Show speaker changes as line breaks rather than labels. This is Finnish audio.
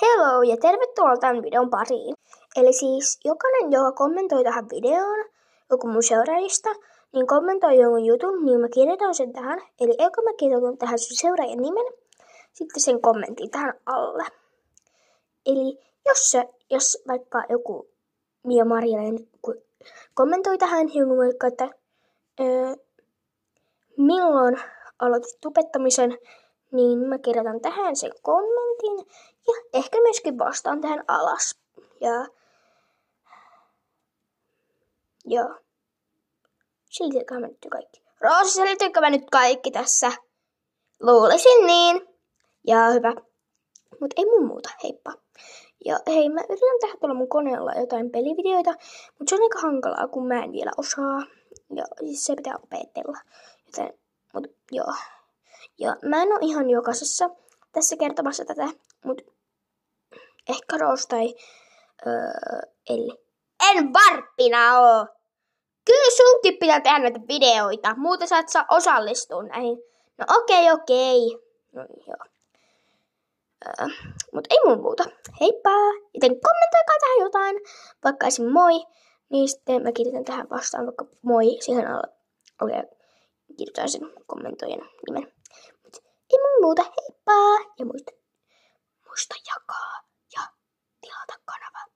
Hello ja tervetuloa tämän videon pariin. Eli siis jokainen, joka kommentoi tähän videoon, joku mun seuraajista, niin kommentoi jonkun jutun, niin mä kirjoitan sen tähän. Eli eka mä kirjoitan tähän sun seuraajan nimen, sitten sen kommentin tähän alle. Eli jos vaikka joku Mia Marjalainen kommentoi tähän jonkun vaikka, että milloin aloitit tubettamisen, niin mä kirjoitan tähän sen kommentin ja ehkä myöskin vastaan tähän alas. Ja selitäkö mä nyt kaikki? Roosa, selitäkö mä nyt kaikki tässä? Luulisin niin. Ja hyvä. Mut ei mun muuta, heippa. Ja hei, mä yritän tehdä tuolla mun koneella jotain pelivideoita, mutta se on aika hankalaa, kun mä en vielä osaa. Ja siis se pitää opetella. Joten, joo. Ja mä en oo ihan jokaisessa tässä kertomassa tätä, mut ehkä Roos tai Elli. En varppina oo! Kyllä sunkin pitää tehdä näitä videoita, muuten sä et saa osallistua näihin. No okei. No joo. Mut ei mun muuta. Heippa! Joten kommentoikaa tähän jotain, vaikka esim. Moi, niin sitten mä kirjoitan tähän vastaan vaikka moi siihen alle ja kirjoitan sen kommentoijan nimen. Mut ei mun muuta, heippa! Ja muista jakaa ja tilata kanava.